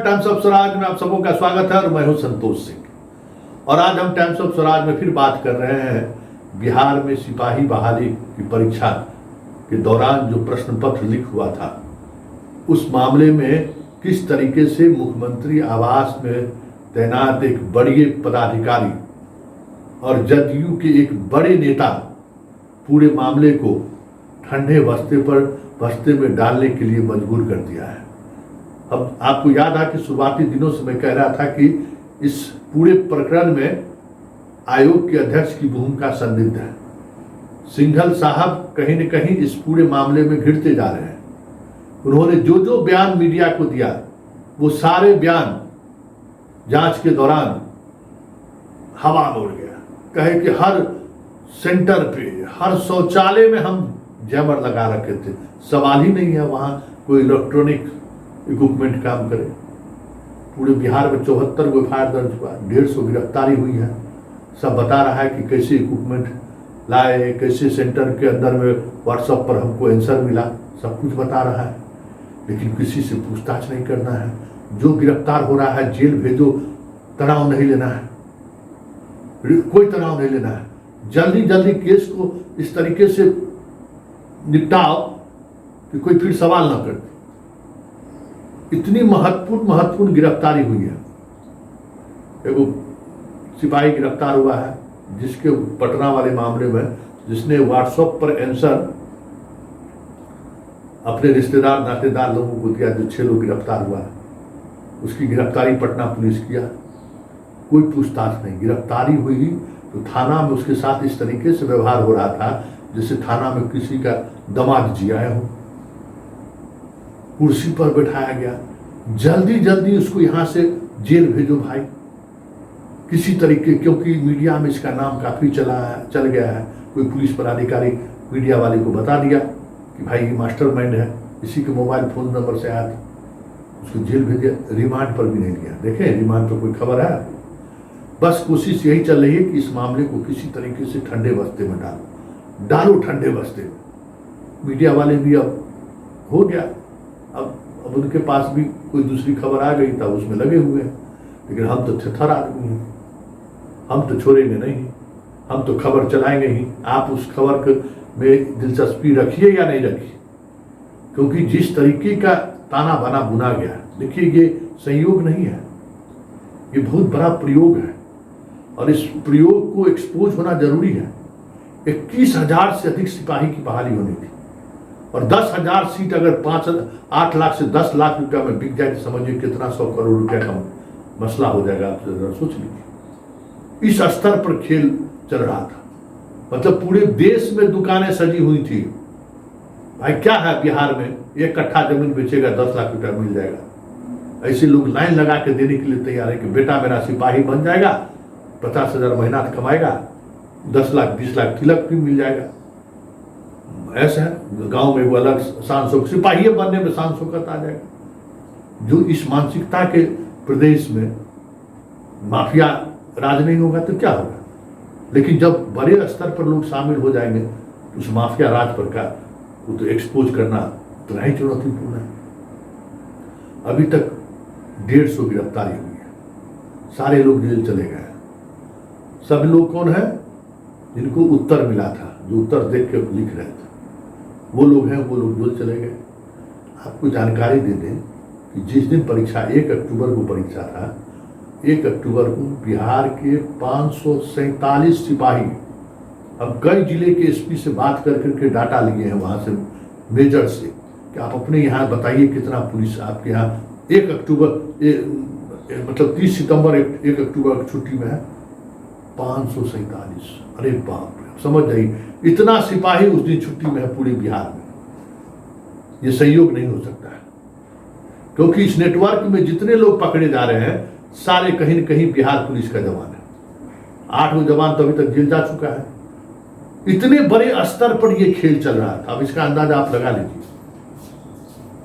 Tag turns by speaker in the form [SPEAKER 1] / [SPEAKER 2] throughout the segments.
[SPEAKER 1] Times of Swaraj में आप सबों का स्वागत है और मैं हूं संतोष सिंह। और आज हम टाइम्स ऑफ स्वराज में फिर बात कर रहे हैं बिहार में सिपाही बहाली की परीक्षा के दौरान जो प्रश्न पत्र लीक हुआ था, उस मामले में किस तरीके से मुख्यमंत्री आवास में तैनात एक बड़े पदाधिकारी और जदयू के एक बड़े नेता पूरे मामले को ठंडे बस्ते में डालने के लिए मजबूर कर दिया है। अब आपको याद है कि शुरुआती दिनों से मैं कह रहा था कि इस पूरे प्रकरण में आयोग के अध्यक्ष की भूमिका संदिग्ध है। सिंघल साहब कहीं न कहीं इस पूरे मामले में घिरते जा रहे हैं। उन्होंने जो जो बयान मीडिया को दिया, वो सारे बयान जांच के दौरान हवा में उड़ गया। कहे कि हर सेंटर पे, हर शौचालय में हम जैमर लगा रखे थे। सवाल ही नहीं है वहां कोई इलेक्ट्रॉनिक इक्विपमेंट काम करे। पूरे बिहार में 74 को एफआईआर दर्ज हुआ, 150 गिरफ्तारी हुई है। सब बता रहा है कि कैसे इक्विपमेंट लाए, कैसे सेंटर के अंदर में व्हाट्सएप पर हमको आंसर मिला, सब कुछ बता रहा है। लेकिन किसी से पूछताछ नहीं करना है। जो गिरफ्तार हो रहा है जेल भेजो, तनाव नहीं लेना है, कोई तनाव नहीं लेना है। जल्दी जल्दी केस को इस तरीके से निपटाओ कि कोई फिर सवाल ना करे। इतनी महत्वपूर्ण गिरफ्तारी हुई है। एगो सिपाही गिरफ्तार हुआ है जिसके पटना वाले मामले में, जिसने व्हाट्सएप पर आंसर अपने रिश्तेदार नातेदार लोगों को दिया, जो 6 लोग गिरफ्तार हुआ है। उसकी गिरफ्तारी पटना पुलिस किया, कोई पूछताछ नहीं। गिरफ्तारी हुई तो थाना में उसके साथ इस तरीके से व्यवहार हो रहा था जैसे थाना में किसी का दामाद जिया हो। कुर्सी पर बैठाया गया, जल्दी जल्दी उसको यहां से जेल भेजो भाई, किसी तरीके, क्योंकि मीडिया में इसका नाम काफी चल गया है। कोई पुलिस पदाधिकारी मीडिया वाले को बता दिया कि भाई ये मास्टरमाइंड है, इसी के मोबाइल फोन नंबर से आया था, उसको जेल भेजा। रिमांड पर भी नहीं लिया। देखें रिमांड पर कोई खबर है? बस कोशिश यही चल रही है कि इस मामले को किसी तरीके से ठंडे बस्ते में डालो ठंडे बस्ते में। मीडिया वाले भी अब हो गया, अब उनके पास भी कोई दूसरी खबर आ गई था, उसमें लगे हुए हैं। लेकिन हम तो थर आदमी हैं, हम तो छोड़ेंगे नहीं, हम तो खबर चलाएंगे ही। आप उस खबर में दिलचस्पी रखिए या नहीं रखिए, क्योंकि जिस तरीके का ताना बाना बुना गया, देखिए ये संयोग नहीं है, ये बहुत बड़ा प्रयोग है और इस प्रयोग को एक्सपोज होना जरूरी है। 21,000 से अधिक सिपाही की बहाली होनी थी और 10,000 सीट अगर 8 लाख से 10 लाख रुपया में बिक जाए तो समझिए कितना 100 करोड़ रुपया का मसला हो जाएगा। आप जरा सोच लीजिए, इस स्तर पर खेल चल रहा था। मतलब पूरे देश में दुकानें सजी हुई थी। भाई क्या है, बिहार में 1 कट्ठा जमीन बेचेगा 10 लाख रुपया मिल जाएगा। ऐसे लोग लाइन लगा के देने के लिए तैयार है कि बेटा मेरा सिपाही बन जाएगा, 50,000 महीना कमाएगा, 10 लाख 20 लाख तिलक भी मिल जाएगा। ऐसा है, गांव में वो अलग शान शौकत, सिपाही बनने में शान शौकत आ जाएगा। जो इस मानसिकता के प्रदेश में माफिया राज नहीं होगा तो क्या होगा। लेकिन जब बड़े स्तर पर लोग शामिल हो जाएंगे तो उस माफिया राज पर का वो तो एक्सपोज करना तो नहीं चुनौतीपूर्ण है। अभी तक 150 गिरफ्तारी हुई है, सारे लोग जेल चले गए। सब लोग कौन है? जिनको उत्तर मिला था, जो उत्तर देख के लिख रहे थे, वो लोग हैं, वो लोग जेल चले गए। आपको जानकारी दे दें कि जिस दिन परीक्षा 1 अक्टूबर को परीक्षा था, 1 अक्टूबर को बिहार के 547 सिपाही, अब कई जिले के एसपी से बात करके डाटा लिए हैं वहां से, मेजर से, कि आप अपने यहाँ बताइए कितना पुलिस आपके यहाँ 1 अक्टूबर मतलब 30 सितंबर 1 अक्टूबर की छुट्टी में है 547। अरे बाप रे, समझ जाइए इतना सिपाही उस दिन छुट्टी में है पूरे बिहार में। ये संयोग नहीं हो सकता है, क्योंकि इस नेटवर्क में जितने लोग पकड़े जा रहे हैं सारे कहीं न कहीं बिहार पुलिस का जवान है। 8 जवान तो अभी तक जेल जा चुका है। इतने बड़े स्तर पर यह खेल चल रहा था। अब इसका अंदाजा आप लगा लीजिए।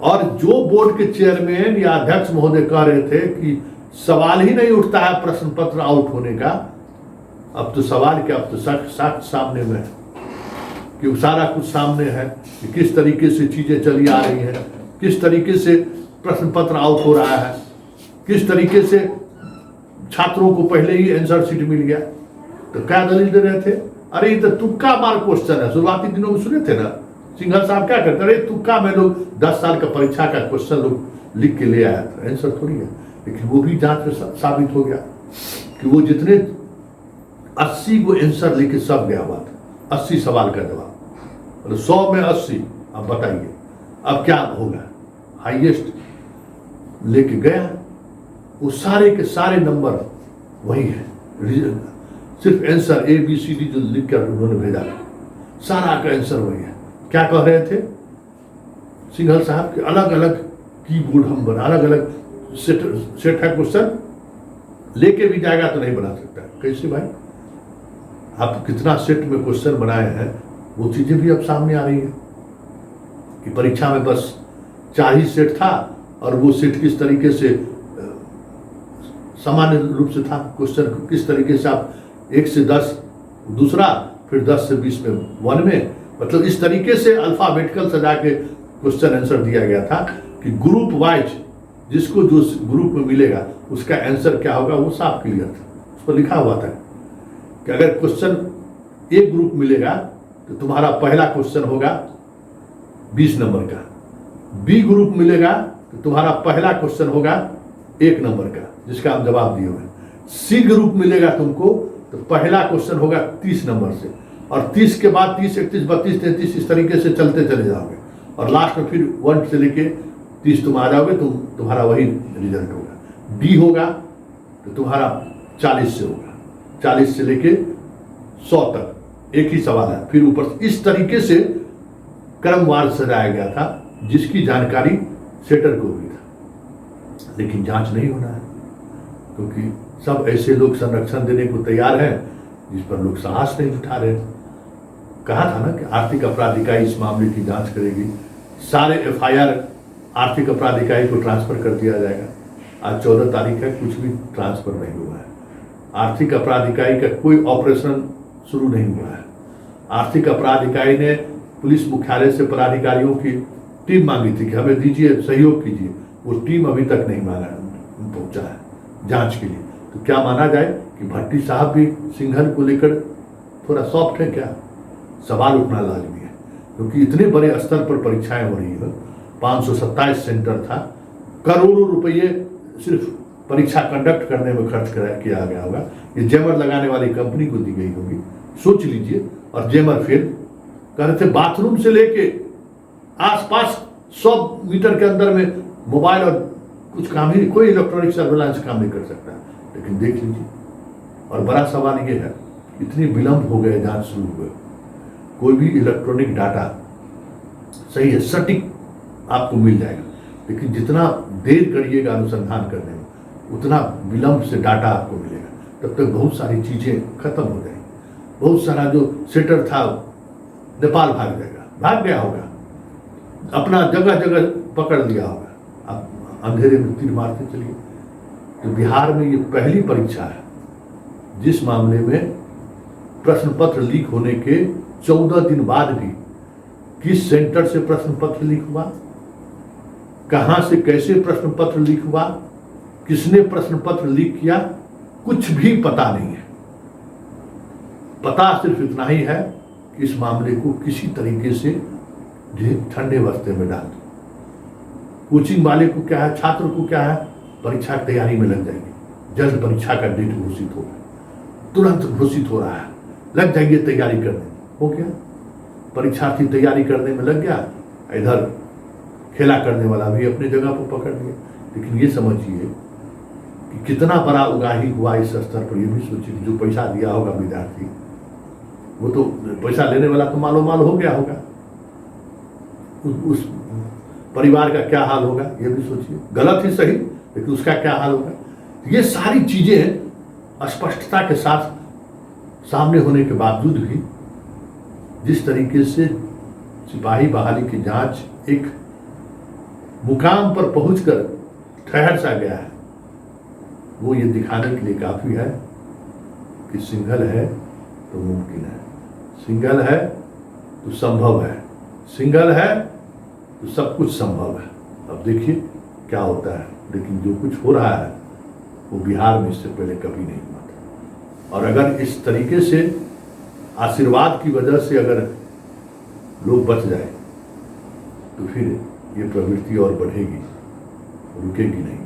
[SPEAKER 1] और जो बोर्ड के चेयरमैन या अध्यक्ष महोदय कह रहे थे कि सवाल ही नहीं उठता है प्रश्न पत्र आउट होने का, अब तो सवाल क्या, अब तो साक्ष्य सामने में है कि सारा कुछ सामने है कि किस तरीके से चीजें चली आ रही हैं, किस तरीके से प्रश्न पत्र आउट हो रहा है। किस तरीके से छात्रों को पहले ही आंसर शीट मिल गया। तो क्या दलील दे रहे थे, अरे ये तो तुक्का मार क्वेश्चन है। शुरुआती दिनों में सुने थे ना, सिंघल साहब क्या करते, अरे तुक्का में लोग 10 साल का परीक्षा का क्वेश्चन लोग लिख के ले आया था, आंसर थोड़ी है। लेकिन वो भी जांच में साबित हो गया कि वो जितने 80 को आंसर लेके सब गया हुआ था, 80 सवाल का जवाब, मतलब 100 में 80। अब बताइए अब क्या होगा, हाईएस्ट लेके गया, वो सारे के सारे नंबर वही है, सिर्फ आंसर ABCD जो लिख कर उन्होंने भेजा सारा का आंसर वही है। क्या कह रहे थे सिंघल साहब के, अलग अलग कीबोर्ड हम बना, अलग अलग सेट है क्वेश्चन, लेके भी जाएगा तो नहीं बना सकता। कैसे भाई, आप कितना सेट में क्वेश्चन बनाए हैं, वो चीजें भी अब सामने आ रही है कि परीक्षा में बस 4 ही सेट था और वो सेट किस तरीके से सामान्य रूप से था, क्वेश्चन किस तरीके से आप 1 से 10 दूसरा, फिर 10 से 20 में 1 में, मतलब इस तरीके से अल्फाबेटिकल सजा के क्वेश्चन आंसर दिया गया था कि ग्रुप वाइज जिसको जो ग्रुप में मिलेगा उसका आंसर क्या होगा वो साफ क्लियर था। उस पर लिखा हुआ था कि अगर क्वेश्चन A ग्रुप मिलेगा तो तुम्हारा पहला क्वेश्चन होगा 20 नंबर का, B ग्रुप मिलेगा तो तुम्हारा पहला क्वेश्चन होगा 1 नंबर का जिसका आप जवाब दिए हुए, C ग्रुप मिलेगा तुमको तो पहला क्वेश्चन होगा 30 नंबर से, और 30 के बाद 30, 31, 32, 33 इस तरीके से चलते चले जाओगे, और लास्ट में फिर 1 से लेके 30 तुम आ जाओगे, तुम्हारा वही रिजल्ट होगा। डी होगा तो तुम्हारा 40 से होगा, 40 से लेके 100 तक एक ही सवाल है, फिर ऊपर इस तरीके से क्रमवार सजाया गया था जिसकी जानकारी सेटर को भी था। लेकिन जांच नहीं होना है क्योंकि सब ऐसे लोग संरक्षण देने को तैयार हैं जिस पर लोग साहस नहीं उठा रहे। कहा था ना कि आर्थिक अपराध इकाई इस मामले की जांच करेगी, सारे FIR आर्थिक अपराध इकाई को ट्रांसफर कर दिया जाएगा। आज 14 तारीख है, कुछ भी ट्रांसफर नहीं हुआ है। आर्थिक अपराध इकाई का कोई ऑपरेशन शुरू नहीं हुआ है। आर्थिक अपराध इकाई ने पुलिस मुख्यालय से पदाधिकारियों की टीम मांगी थी कि हमें दीजिए, सहयोग कीजिए, वो टीम अभी तक नहीं पहुंचा है जांच के लिए। तो क्या माना जाए कि भट्टी साहब भी सिंघल को लेकर थोड़ा सॉफ्ट है क्या? सवाल उठना लाजमी है क्योंकि इतने बड़े स्तर पर परीक्षाएं हो रही है। 527 सेंटर था, करोड़ों रुपये सिर्फ परीक्षा कंडक्ट करने में खर्च किया गया होगा। ये जेमर लगाने वाली कंपनी को दी गई होगी, सोच लीजिए। और जेमर फिर कह रहे थे बाथरूम से लेके आसपास 100 मीटर के अंदर में मोबाइल और कुछ काम ही, कोई इलेक्ट्रॉनिक सर्वेलांस काम नहीं कर सकता। लेकिन देख लीजिए, और बड़ा सवाल ये है इतनी विलंब हो गए जांच शुरू हुए, कोई भी इलेक्ट्रॉनिक डाटा सही है सटीक आपको मिल जाएगा, लेकिन जितना देर करिएगा अनुसंधान करने में उतना विलंब से डाटा आपको मिलेगा। तब तक बहुत सारी चीजें खत्म हो जाएंगी। बहुत सारा जो सेटर था नेपाल भाग जाएगा, भाग गया होगा, अपना जगह जगह पकड़ लिया होगा। आप अंधेरे में तीर मारते चलिए। तो बिहार में ये पहली परीक्षा है जिस मामले में प्रश्न पत्र लीक होने के 14 दिन बाद भी किस सेंटर से प्रश्न पत्र लीक हुआ, कहां से कैसे प्रश्न पत्र लीक हुआ, किसने प्रश्न पत्र लीक किया, कुछ भी पता नहीं है। पता सिर्फ इतना ही है कि इस मामले को किसी तरीके से ठंडे बस्ते में डाल दो। कोचिंग वाले को क्या है, छात्र को क्या है, परीक्षा की तैयारी में लग जाएंगे। जल्द परीक्षा का डेट घोषित होगा, तुरंत घोषित हो रहा है, लग जाएंगे तैयारी करने। हो गया, परीक्षार्थी तैयारी करने में लग गया, इधर खेला करने वाला भी अपनी जगह पर पकड़ लिया। लेकिन ये समझिए कि कितना बड़ा उगाही हुआ इस स्तर पर। ये भी सोचिए जो पैसा दिया होगा विद्यार्थी, वो तो पैसा लेने वाला तो मालो माल हो गया होगा, उस परिवार का क्या हाल होगा ये भी सोचिए। गलत ही सही, लेकिन उसका क्या हाल होगा। ये सारी चीजें स्पष्टता के साथ सामने होने के बावजूद भी जिस तरीके से सिपाही बहाली की जांच एक मुकाम पर पहुंचकर ठहर सा गया है, वो ये दिखाने के लिए काफी है कि सिंघल है तो मुमकिन है, सिंघल है तो संभव है, सिंघल है तो सब कुछ संभव है। अब देखिए क्या होता है। लेकिन जो कुछ हो रहा है वो बिहार में इससे पहले कभी नहीं हुआ था। और अगर इस तरीके से आशीर्वाद की वजह से अगर लोग बच जाए तो फिर ये प्रवृत्ति और बढ़ेगी, रुकेगी नहीं।